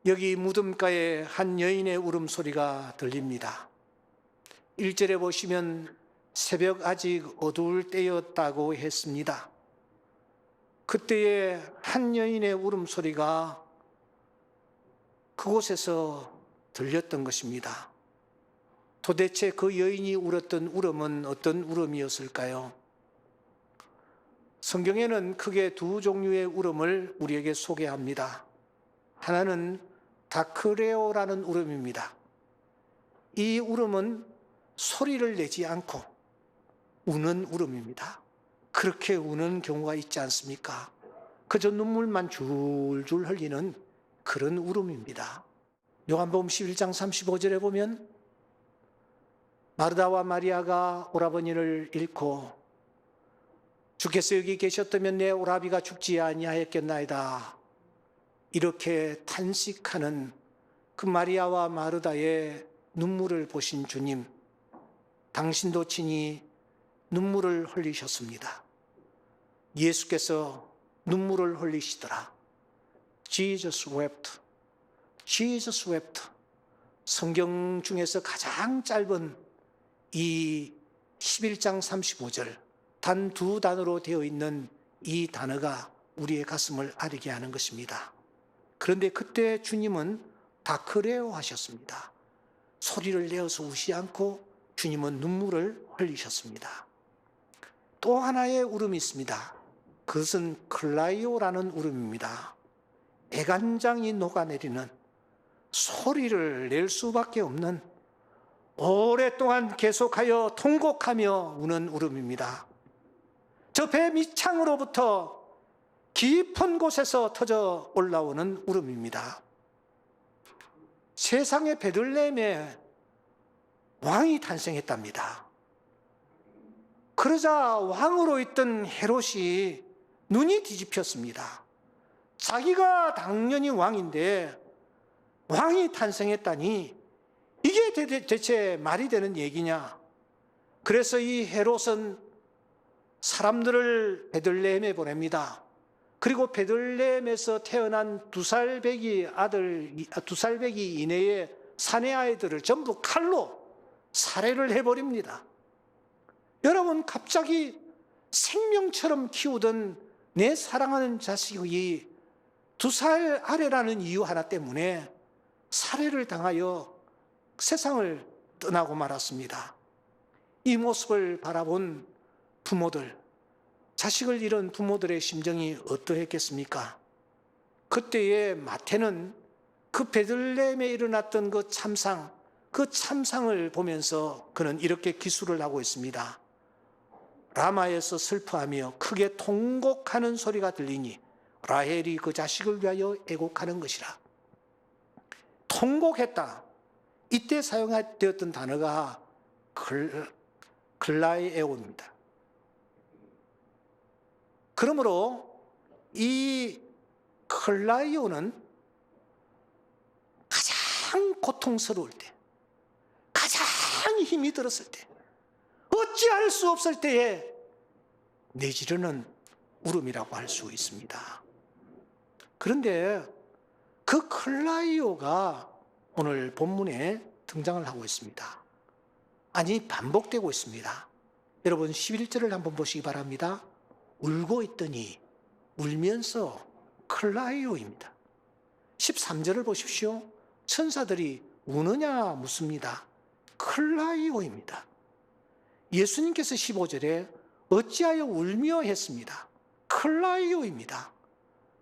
여기 무덤가에 한 여인의 울음소리가 들립니다. 1절에 보시면 새벽 아직 어두울 때였다고 했습니다. 그때에 한 여인의 울음소리가 그곳에서 들렸던 것입니다. 도대체 그 여인이 울었던 울음은 어떤 울음이었을까요? 성경에는 크게 두 종류의 울음을 우리에게 소개합니다. 하나는 다크레오라는 울음입니다. 이 울음은 소리를 내지 않고 우는 울음입니다. 그렇게 우는 경우가 있지 않습니까? 그저 눈물만 줄줄 흘리는 그런 울음입니다. 요한복음 11장 35절에 보면 마르다와 마리아가 오라버니를 잃고 주께서 여기 계셨다면 내 오라비가 죽지 아니하였겠나이다, 이렇게 탄식하는 그 마리아와 마르다의 눈물을 보신 주님, 당신도 친히 눈물을 흘리셨습니다. 예수께서 눈물을 흘리시더라. Jesus wept. Jesus wept. 성경 중에서 가장 짧은 이 11장 35절, 단 두 단어로 되어 있는 이 단어가 우리의 가슴을 아리게 하는 것입니다. 그런데 그때 주님은 다크레오 하셨습니다. 소리를 내어서 우시 않고 주님은 눈물을 흘리셨습니다. 또 하나의 울음이 있습니다. 그것은 클라이오라는 울음입니다. 애간장이 녹아내리는, 소리를 낼 수밖에 없는, 오랫동안 계속하여 통곡하며 우는 울음입니다. 저 배 밑창으로부터 깊은 곳에서 터져 올라오는 울음입니다. 세상의 베들레헴에 왕이 탄생했답니다. 그러자 왕으로 있던 헤롯이 눈이 뒤집혔습니다. 자기가 당연히 왕인데 왕이 탄생했다니 이게 대체 말이 되는 얘기냐? 그래서 이 헤롯은 사람들을 베들레헴에 보냅니다. 그리고 베들레헴에서 태어난 2살배기 이내의 사내 아이들을 전부 칼로 살해를 해버립니다. 여러분, 갑자기 생명처럼 키우던 내 사랑하는 자식이 2살 아래라는 이유 하나 때문에 살해를 당하여 세상을 떠나고 말았습니다. 이 모습을 바라본 부모들, 자식을 잃은 부모들의 심정이 어떠했겠습니까? 그때의 마태는 그 베들레헴에 일어났던 그 참상을 보면서 그는 이렇게 기술을 하고 있습니다. 라마에서 슬퍼하며 크게 통곡하는 소리가 들리니 라헬이 그 자식을 위하여 애곡하는 것이라. 통곡했다. 이때 사용되었던 단어가 클라이에오입니다. 그러므로 이 클라이오는 가장 고통스러울 때, 가장 힘이 들었을 때, 어찌할 수 없을 때에 내지르는 울음이라고 할 수 있습니다. 그런데 그 클라이오가 오늘 본문에 등장을 하고 있습니다. 아니, 반복되고 있습니다. 여러분 11절을 한번 보시기 바랍니다. 울고 있더니 울면서 클라이오입니다. 13절을 보십시오. 천사들이 우느냐 묻습니다. 클라이오입니다. 예수님께서 15절에 어찌하여 울며 했습니다. 클라이오입니다.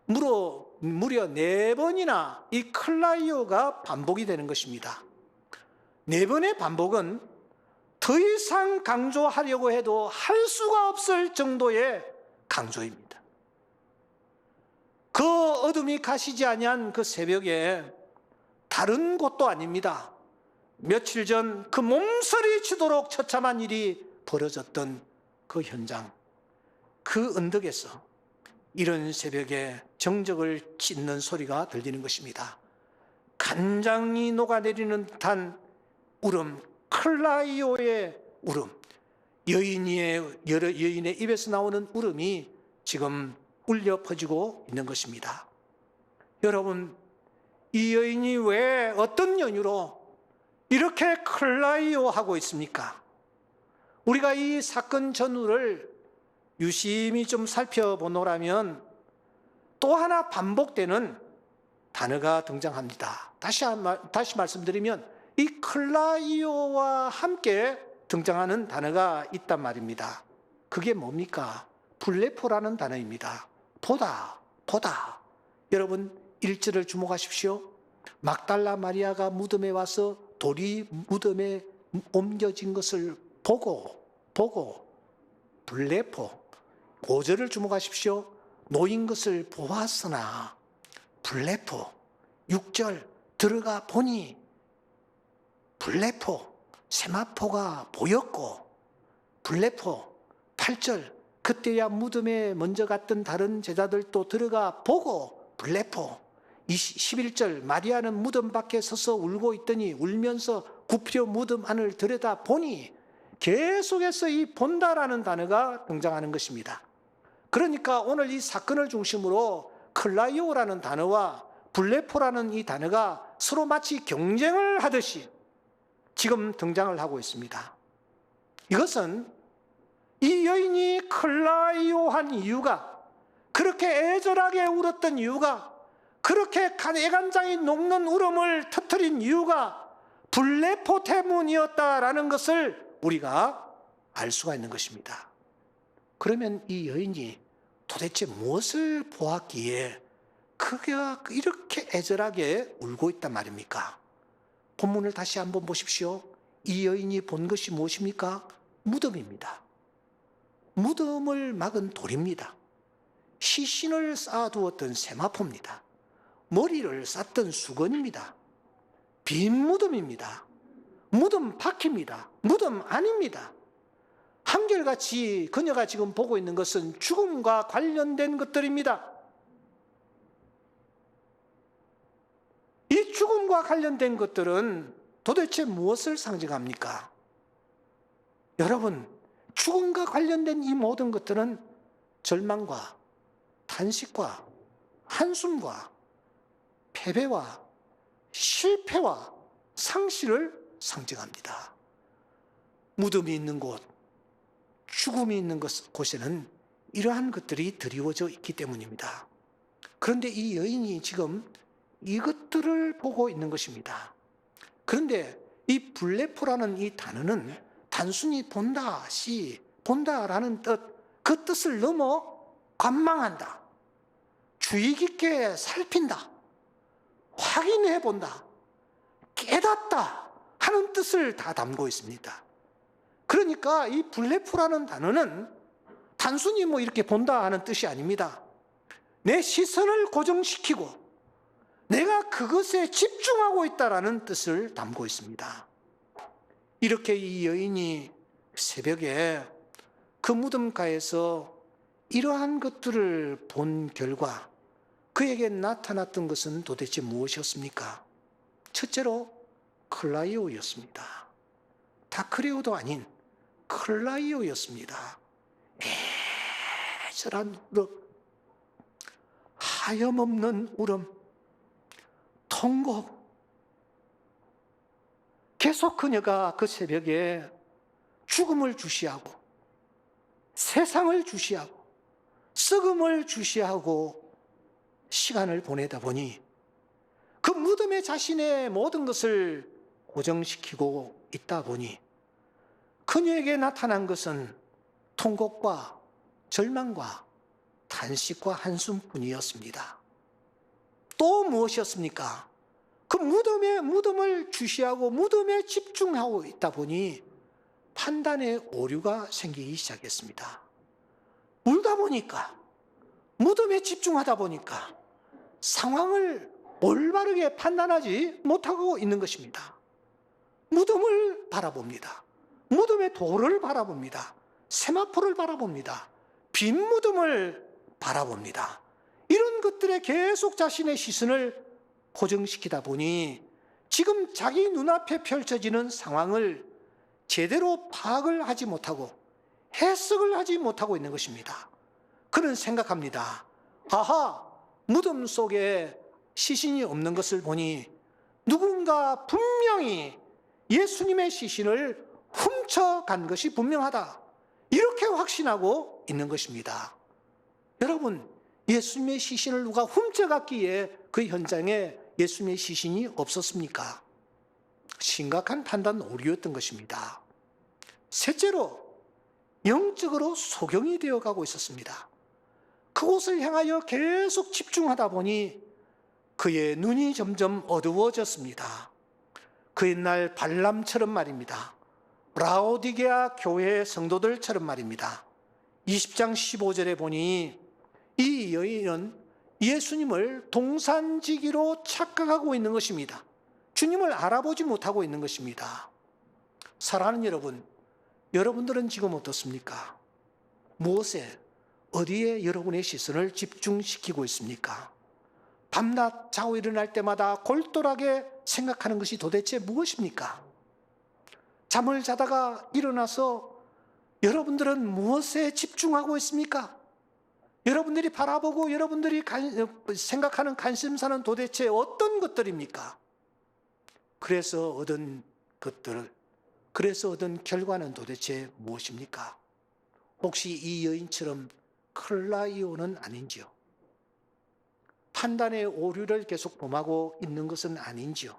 무려 4번이나 이 클라이오가 반복이 되는 것입니다. 4번의 반복은 더 이상 강조하려고 해도 할 수가 없을 정도의 강조입니다. 그 어둠이 가시지 아니한 그 새벽에 다른 곳도 아닙니다. 며칠 전 그 몸서리치도록 처참한 일이 벌어졌던 그 현장, 그 언덕에서 이런 새벽에 정적을 찢는 소리가 들리는 것입니다. 간장이 녹아내리는 듯한 울음, 클라이오의 울음, 여인의 입에서 나오는 울음이 지금 울려 퍼지고 있는 것입니다. 여러분, 이 여인이 왜 어떤 연유로 이렇게 클라이오 하고 있습니까? 우리가 이 사건 전후를 유심히 좀 살펴보노라면 또 하나 반복되는 단어가 등장합니다. 다시 말씀드리면 이 클라이오와 함께 등장하는 단어가 있단 말입니다. 그게 뭡니까? 블레포라는 단어입니다. 보다. 여러분 1절을 주목하십시오. 막달라 마리아가 무덤에 와서 돌이 무덤에 옮겨진 것을 보고 블레포. 5절을 주목하십시오. 놓인 것을 보았으나 블레포. 6절 들어가 보니 블레포. 세마포가 보였고 블레포. 8절 그때야 무덤에 먼저 갔던 다른 제자들도 들어가 보고 블레포. 11절 마리아는 무덤 밖에 서서 울고 있더니 울면서 굽혀 무덤 안을 들여다 보니, 계속해서 이 본다라는 단어가 등장하는 것입니다. 그러니까 오늘 이 사건을 중심으로 클라이오라는 단어와 블레포라는 이 단어가 서로 마치 경쟁을 하듯이 지금 등장을 하고 있습니다. 이것은 이 여인이 클라이오한 이유가, 그렇게 애절하게 울었던 이유가, 그렇게 애간장이 녹는 울음을 터뜨린 이유가 블레포 때문이었다라는 것을 우리가 알 수가 있는 것입니다. 그러면 이 여인이 도대체 무엇을 보았기에 그가 이렇게 애절하게 울고 있단 말입니까? 본문을 다시 한번 보십시오. 이 여인이 본 것이 무엇입니까? 무덤입니다. 무덤을 막은 돌입니다. 시신을 쌓아두었던 세마포입니다. 머리를 쌌던 수건입니다. 빈 무덤입니다. 무덤 밖입니다. 무덤 안입니다. 한결같이 그녀가 지금 보고 있는 것은 죽음과 관련된 것들입니다. 이 죽음과 관련된 것들은 도대체 무엇을 상징합니까? 여러분, 죽음과 관련된 이 모든 것들은 절망과 탄식과 한숨과 패배와 실패와 상실을 상징합니다. 무덤이 있는 곳, 죽음이 있는 곳에는 이러한 것들이 드리워져 있기 때문입니다. 그런데 이 여인이 지금 이것들을 보고 있는 것입니다. 그런데 이 블레포라는 이 단어는 단순히 본다라는 뜻, 그 뜻을 넘어 관망한다, 주의 깊게 살핀다, 확인해 본다, 깨닫다 하는 뜻을 다 담고 있습니다. 그러니까 이 블레포라는 단어는 단순히 이렇게 본다 하는 뜻이 아닙니다. 내 시선을 고정시키고 내가 그것에 집중하고 있다라는 뜻을 담고 있습니다. 이렇게 이 여인이 새벽에 그 무덤가에서 이러한 것들을 본 결과 그에게 나타났던 것은 도대체 무엇이었습니까? 첫째로 클라이오였습니다. 다크레오도 아닌 클라이오였습니다. 애절한 울음, 하염없는 울음, 통곡. 계속 그녀가 그 새벽에 죽음을 주시하고 세상을 주시하고 썩음을 주시하고 시간을 보내다 보니 그 무덤에 자신의 모든 것을 고정시키고 있다 보니 그녀에게 나타난 것은 통곡과 절망과 탄식과 한숨뿐이었습니다. 또 무엇이었습니까? 그 무덤을 주시하고 무덤에 집중하고 있다 보니 판단의 오류가 생기기 시작했습니다. 울다 보니까, 무덤에 집중하다 보니까 상황을 올바르게 판단하지 못하고 있는 것입니다. 무덤을 바라봅니다. 무덤의 돌을 바라봅니다. 세마포를 바라봅니다. 빈 무덤을 바라봅니다. 이런 것들에 계속 자신의 시선을 고정시키다 보니 지금 자기 눈앞에 펼쳐지는 상황을 제대로 파악을 하지 못하고 해석을 하지 못하고 있는 것입니다. 그는 생각합니다. 아하, 무덤 속에 시신이 없는 것을 보니 누군가 분명히 예수님의 시신을 훔쳐간 것이 분명하다. 이렇게 확신하고 있는 것입니다. 여러분, 예수님의 시신을 누가 훔쳐갔기에 그 현장에 예수님의 시신이 없었습니까? 심각한 판단 오류였던 것입니다. 셋째로, 영적으로 소경이 되어가고 있었습니다. 그곳을 향하여 계속 집중하다 보니 그의 눈이 점점 어두워졌습니다. 그 옛날 발람처럼 말입니다. 라오디게아 교회 성도들처럼 말입니다. 20장 15절에 보니 이 여인은 예수님을 동산지기로 착각하고 있는 것입니다. 주님을 알아보지 못하고 있는 것입니다. 사랑하는 여러분, 여러분들은 지금 어떻습니까? 무엇에, 어디에 여러분의 시선을 집중시키고 있습니까? 밤낮 자고 일어날 때마다 골똘하게 생각하는 것이 도대체 무엇입니까? 잠을 자다가 일어나서 여러분들은 무엇에 집중하고 있습니까? 여러분들이 바라보고 여러분들이 생각하는 관심사는 도대체 어떤 것들입니까? 그래서 얻은 것들, 그래서 얻은 결과는 도대체 무엇입니까? 혹시 이 여인처럼 클라이오는 아닌지요? 판단의 오류를 계속 범하고 있는 것은 아닌지요?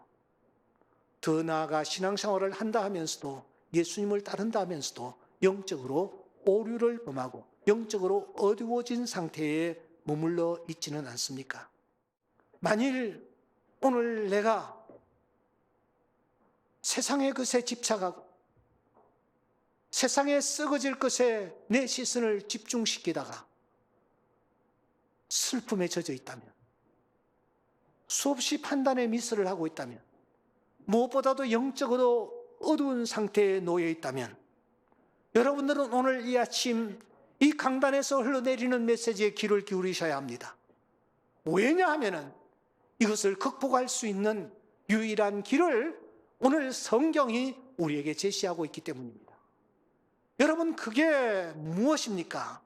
더 나아가 신앙생활을 한다 하면서도, 예수님을 따른다 하면서도 영적으로 오류를 범하고 영적으로 어두워진 상태에 머물러 있지는 않습니까? 만일 오늘 내가 세상의 것에 집착하고 세상에 썩어질 것에 내 시선을 집중시키다가 슬픔에 젖어 있다면, 수없이 판단의 미스를 하고 있다면, 무엇보다도 영적으로 어두운 상태에 놓여 있다면, 여러분들은 오늘 이 아침 이 강단에서 흘러내리는 메시지에 귀를 기울이셔야 합니다. 왜냐하면 이것을 극복할 수 있는 유일한 길을 오늘 성경이 우리에게 제시하고 있기 때문입니다. 여러분, 그게 무엇입니까?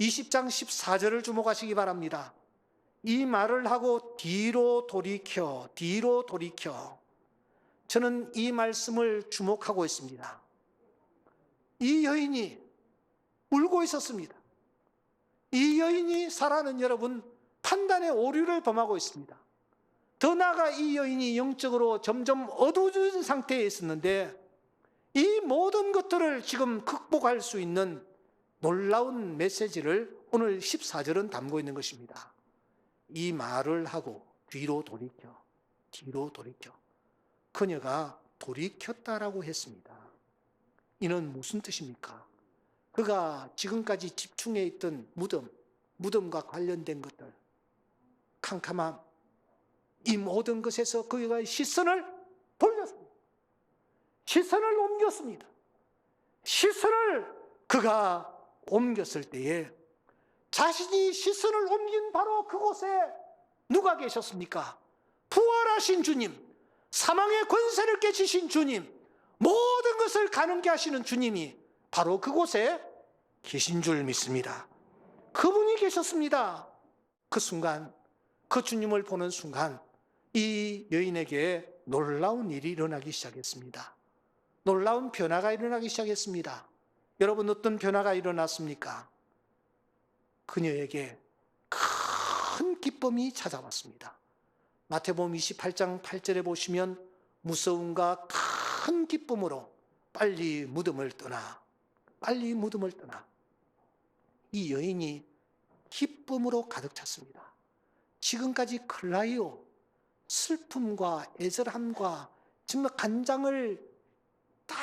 20장 14절을 주목하시기 바랍니다. 이 말을 하고 뒤로 돌이켜. 저는 이 말씀을 주목하고 있습니다. 이 여인이 울고 있었습니다. 이 여인이, 사랑하는 여러분, 판단의 오류를 범하고 있습니다. 더 나아가 이 여인이 영적으로 점점 어두워진 상태에 있었는데, 이 모든 것들을 지금 극복할 수 있는 놀라운 메시지를 오늘 14절은 담고 있는 것입니다. 이 말을 하고 뒤로 돌이켜. 그녀가 돌이켰다라고 했습니다. 이는 무슨 뜻입니까? 그가 지금까지 집중해 있던 무덤과 관련된 것들, 캄캄함, 이 모든 것에서 그가 시선을 돌렸습니다. 시선을 옮겼습니다. 시선을 그가 옮겼을 때에 자신이 시선을 옮긴 바로 그곳에 누가 계셨습니까? 부활하신 주님, 사망의 권세를 깨치신 주님, 모든 것을 가능케 하시는 주님이 바로 그곳에 계신 줄 믿습니다. 그분이 계셨습니다. 그 순간, 그 주님을 보는 순간 이 여인에게 놀라운 일이 일어나기 시작했습니다. 놀라운 변화가 일어나기 시작했습니다. 여러분, 어떤 변화가 일어났습니까? 그녀에게 큰 기쁨이 찾아왔습니다. 마태복음 28장 8절에 보시면 무서움과 큰 기쁨으로 빨리 무덤을 떠나. 이 여인이 기쁨으로 가득 찼습니다. 지금까지 클라이오, 슬픔과 애절함과 정말 간장을 다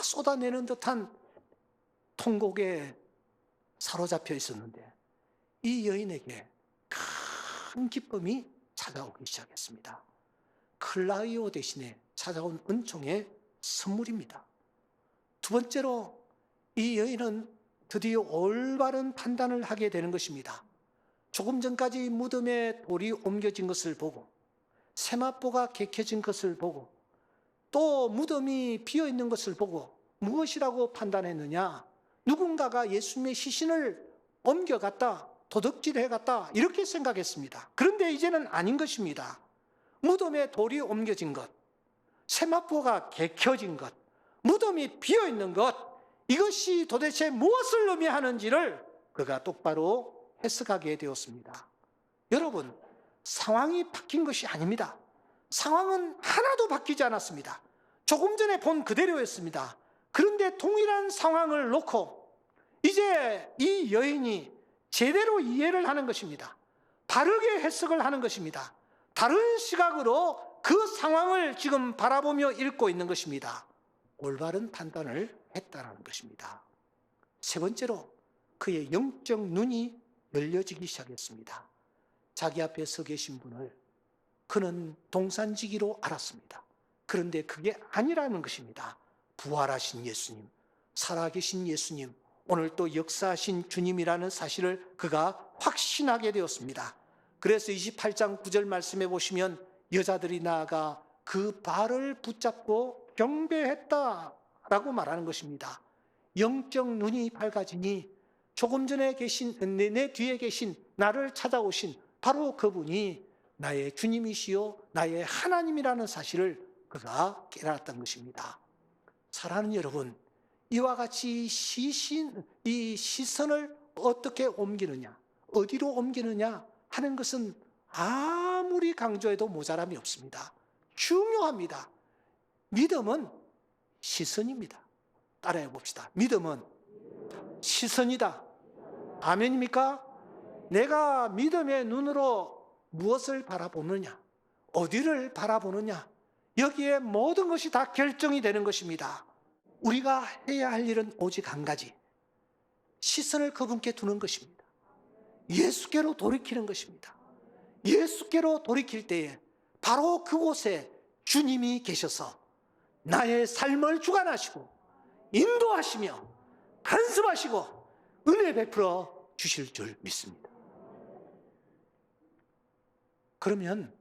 쏟아내는 듯한 통곡에 사로잡혀 있었는데, 이 여인에게 큰 기쁨이 찾아오기 시작했습니다. 클라이오 대신에 찾아온 은총의 선물입니다. 두 번째로, 이 여인은 드디어 올바른 판단을 하게 되는 것입니다. 조금 전까지 무덤에 돌이 옮겨진 것을 보고, 세마포가 개켜진 것을 보고, 또 무덤이 비어있는 것을 보고 무엇이라고 판단했느냐? 누군가가 예수님의 시신을 옮겨갔다, 도둑질해 갔다 이렇게 생각했습니다. 그런데 이제는 아닌 것입니다. 무덤에 돌이 옮겨진 것, 세마포가 개켜진 것, 무덤이 비어있는 것, 이것이 도대체 무엇을 의미하는지를 그가 똑바로 해석하게 되었습니다. 여러분, 상황이 바뀐 것이 아닙니다. 상황은 하나도 바뀌지 않았습니다. 조금 전에 본 그대로였습니다. 그런데 동일한 상황을 놓고 이제 이 여인이 제대로 이해를 하는 것입니다. 바르게 해석을 하는 것입니다. 다른 시각으로 그 상황을 지금 바라보며 읽고 있는 것입니다. 올바른 판단을 했다는 것입니다. 세 번째로 그의 영적 눈이 열려지기 시작했습니다. 자기 앞에 서 계신 분을 그는 동산지기로 알았습니다. 그런데 그게 아니라는 것입니다. 부활하신 예수님, 살아계신 예수님, 오늘 또 역사하신 주님이라는 사실을 그가 확신하게 되었습니다. 그래서 28장 9절 말씀해 보시면 여자들이 나아가 그 발을 붙잡고 경배했다라고 말하는 것입니다. 영적 눈이 밝아지니 조금 전에 계신 내 뒤에 계신 나를 찾아오신 바로 그분이 나의 주님이시요 나의 하나님이라는 사실을 그가 깨달았던 것입니다. 사랑하는 여러분, 이와 같이 이 시선을 어떻게 옮기느냐, 어디로 옮기느냐 하는 것은 아무리 강조해도 모자람이 없습니다. 중요합니다. 믿음은 시선입니다. 따라해 봅시다. 믿음은 시선이다. 아멘입니까? 내가 믿음의 눈으로 무엇을 바라보느냐, 어디를 바라보느냐, 여기에 모든 것이 다 결정이 되는 것입니다. 우리가 해야 할 일은 오직 한 가지, 시선을 그분께 두는 것입니다. 예수께로 돌이키는 것입니다. 예수께로 돌이킬 때에 바로 그곳에 주님이 계셔서 나의 삶을 주관하시고 인도하시며 간섭하시고 은혜 베풀어 주실 줄 믿습니다. 그러면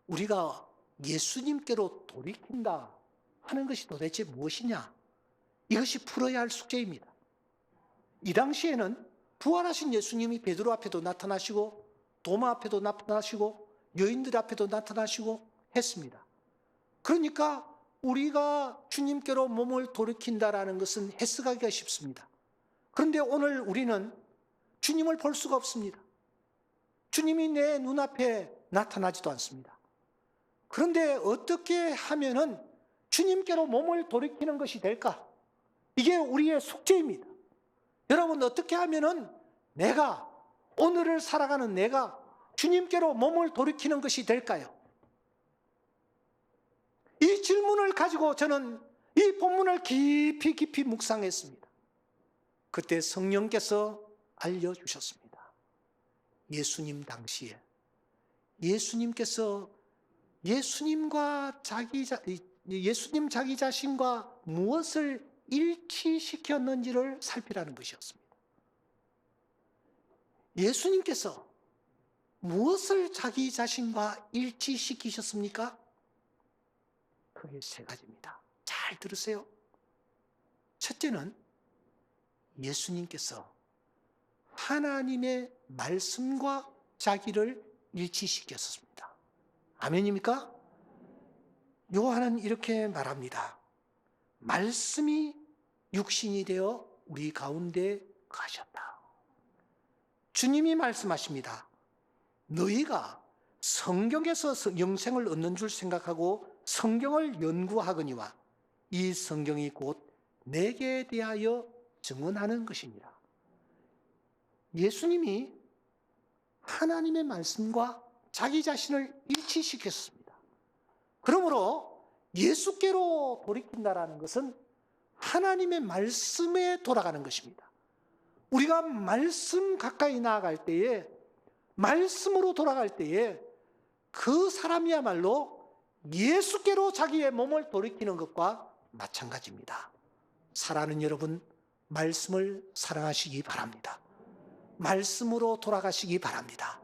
우리가 예수님께로 돌이킨다 하는 것이 도대체 무엇이냐? 이것이 풀어야 할 숙제입니다. 이 당시에는 부활하신 예수님이 베드로 앞에도 나타나시고 도마 앞에도 나타나시고 여인들 앞에도 나타나시고 했습니다. 그러니까 우리가 주님께로 몸을 돌이킨다라는 것은 해석하기가 쉽습니다. 그런데 오늘 우리는 주님을 볼 수가 없습니다. 주님이 내 눈앞에 나타나지도 않습니다. 그런데 어떻게 하면은 주님께로 몸을 돌이키는 것이 될까? 이게 우리의 숙제입니다. 여러분, 어떻게 하면은 내가, 오늘을 살아가는 내가 주님께로 몸을 돌이키는 것이 될까요? 이 질문을 가지고 저는 이 본문을 깊이 묵상했습니다. 그때 성령께서 알려주셨습니다. 예수님 당시에 예수님께서 예수님 자기 자신과 무엇을 일치시켰는지를 살피라는 것이었습니다. 예수님께서 무엇을 자기 자신과 일치시키셨습니까? 그게 세 가지입니다. 잘 들으세요. 첫째는 예수님께서 하나님의 말씀과 자기를 일치시켰습니다. 아멘입니까? 요한은 이렇게 말합니다. 말씀이 육신이 되어 우리 가운데 가셨다. 주님이 말씀하십니다. 너희가 성경에서 영생을 얻는 줄 생각하고 성경을 연구하거니와 이 성경이 곧 내게 대하여 증언하는 것이니라. 예수님이 하나님의 말씀과 자기 자신을 일치시켰습니다. 그러므로 예수께로 돌이킨다라는 것은 하나님의 말씀에 돌아가는 것입니다. 우리가 말씀 가까이 나아갈 때에, 말씀으로 돌아갈 때에 그 사람이야말로 예수께로 자기의 몸을 돌이키는 것과 마찬가지입니다. 사랑하는 여러분, 말씀을 사랑하시기 바랍니다. 말씀으로 돌아가시기 바랍니다.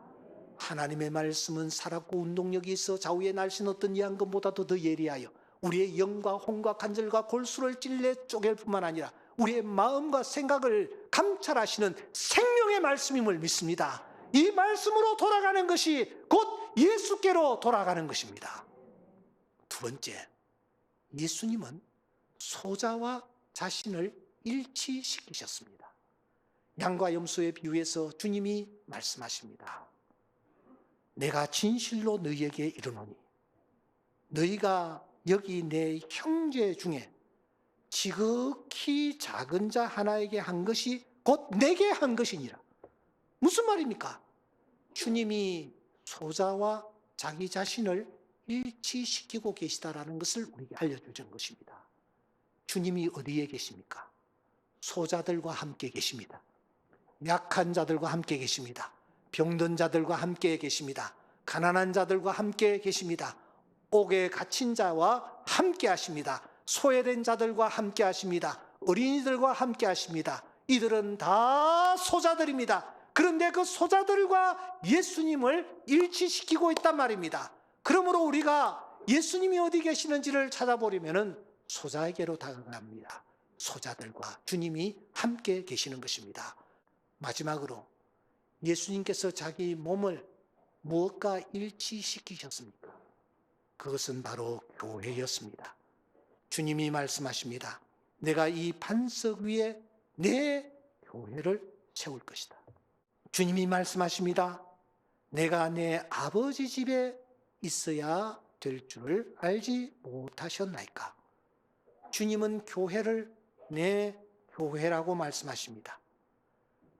하나님의 말씀은 살았고 운동력이 있어 좌우의 날씬 어떤 이한금보다도 더 예리하여 우리의 영과 혼과 관절과 골수를 찔러 쪼갤 뿐만 아니라 우리의 마음과 생각을 감찰하시는 생명의 말씀임을 믿습니다. 이 말씀으로 돌아가는 것이 곧 예수께로 돌아가는 것입니다. 두 번째, 예수님은 소자와 자신을 일치시키셨습니다. 양과 염소의 비유에서 주님이 말씀하십니다. 내가 진실로 너희에게 이르노니 너희가 여기 내 형제 중에 지극히 작은 자 하나에게 한 것이 곧 내게 한 것이니라. 무슨 말입니까? 주님이 소자와 자기 자신을 일치시키고 계시다라는 것을 우리에게 알려주는 것입니다. 주님이 어디에 계십니까? 소자들과 함께 계십니다. 약한 자들과 함께 계십니다. 병든 자들과 함께 계십니다. 가난한 자들과 함께 계십니다. 옥에 갇힌 자와 함께 하십니다. 소외된 자들과 함께 하십니다. 어린이들과 함께 하십니다. 이들은 다 소자들입니다. 그런데 그 소자들과 예수님을 일치시키고 있단 말입니다. 그러므로 우리가 예수님이 어디 계시는지를 찾아보려면 소자에게로 다가갑니다. 소자들과 주님이 함께 계시는 것입니다. 마지막으로 예수님께서 자기 몸을 무엇과 일치시키셨습니까? 그것은 바로 교회였습니다. 주님이 말씀하십니다. 내가 이 반석 위에 내 교회를 세울 것이다. 주님이 말씀하십니다. 내가 내 아버지 집에 있어야 될 줄을 알지 못하셨나이까? 주님은 교회를 내 교회라고 말씀하십니다.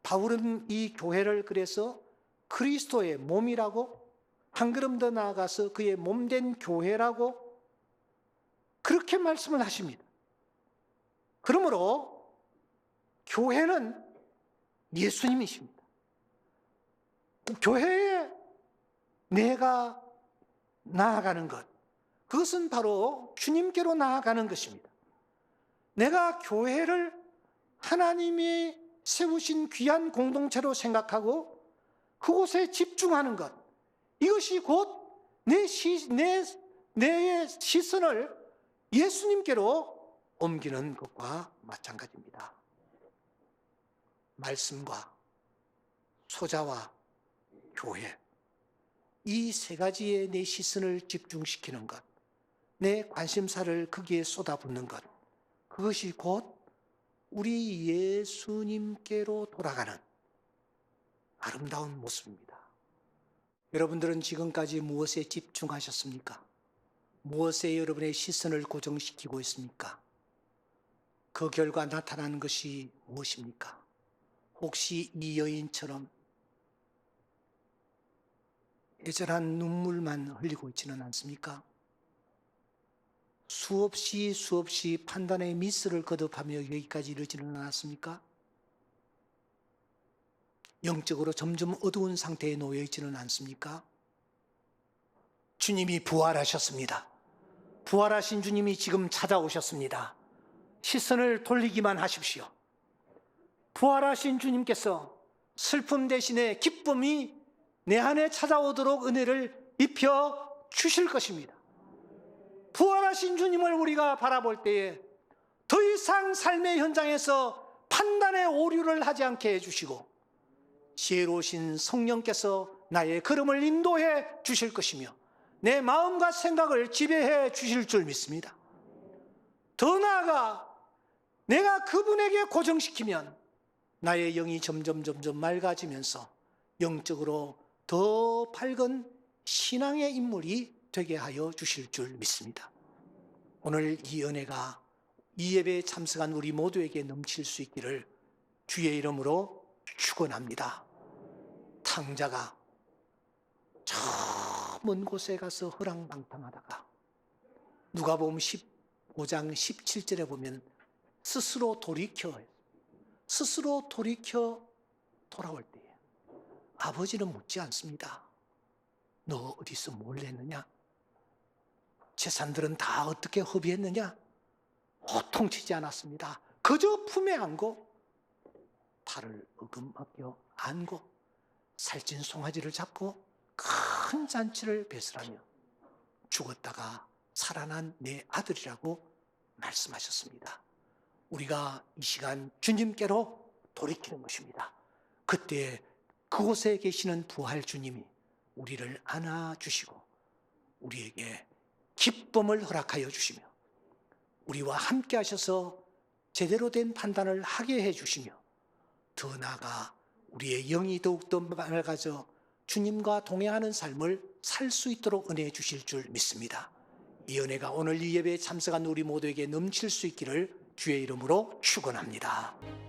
바울은 이 교회를 그래서 그리스도의 몸이라고, 한 걸음 더 나아가서 그의 몸된 교회라고 그렇게 말씀을 하십니다. 그러므로 교회는 예수님이십니다. 교회에 내가 나아가는 것, 그것은 바로 주님께로 나아가는 것입니다. 내가 교회를 하나님이 세우신 귀한 공동체로 생각하고 그곳에 집중하는 것, 이것이 곧 내 시선을 예수님께로 옮기는 것과 마찬가지입니다. 말씀과 소자와 교회, 이 세 가지에 내 시선을 집중시키는 것, 내 관심사를 거기에 쏟아붓는 것, 그것이 곧 우리 예수님께로 돌아가는 아름다운 모습입니다. 여러분들은 지금까지 무엇에 집중하셨습니까? 무엇에 여러분의 시선을 고정시키고 있습니까? 그 결과 나타나는 것이 무엇입니까? 혹시 이 여인처럼 애절한 눈물만 흘리고 있지는 않습니까? 수없이 판단의 미스를 거듭하며 여기까지 이르지는 않았습니까? 영적으로 점점 어두운 상태에 놓여 있지는 않습니까? 주님이 부활하셨습니다. 부활하신 주님이 지금 찾아오셨습니다. 시선을 돌리기만 하십시오. 부활하신 주님께서 슬픔 대신에 기쁨이 내 안에 찾아오도록 은혜를 입혀 주실 것입니다. 부활하신 주님을 우리가 바라볼 때에 더 이상 삶의 현장에서 판단의 오류를 하지 않게 해주시고 지혜로우신 성령께서 나의 걸음을 인도해 주실 것이며 내 마음과 생각을 지배해 주실 줄 믿습니다. 더 나아가 내가 그분에게 고정시키면 나의 영이 점점 맑아지면서 영적으로 더 밝은 신앙의 인물이 되게 하여 주실 줄 믿습니다. 오늘 이 은혜가 이 예배에 참석한 우리 모두에게 넘칠 수 있기를 주의 이름으로 축원합니다. 탕자가 저 먼 곳에 가서 허랑방탕하다가 누가복음 15장 17절에 보면 스스로 돌이켜 돌아올 때에 아버지는 묻지 않습니다. 너 어디서 뭘 했느냐? 재산들은 다 어떻게 허비했느냐? 호통치지 않았습니다. 그저 품에 안고 팔을 어금먹여 안고 살찐 송아지를 잡고 큰 잔치를 배설하며 죽었다가 살아난 내 아들이라고 말씀하셨습니다. 우리가 이 시간 주님께로 돌이키는 것입니다. 그때 그곳에 계시는 부활 주님이 우리를 안아주시고 우리에게 기쁨을 허락하여 주시며 우리와 함께 하셔서 제대로 된 판단을 하게 해주시며 더 나아가 우리의 영이 더욱더 맑아져 주님과 동행하는 삶을 살 수 있도록 은혜해 주실 줄 믿습니다. 이 은혜가 오늘 이 예배에 참석한 우리 모두에게 넘칠 수 있기를 주의 이름으로 축원합니다.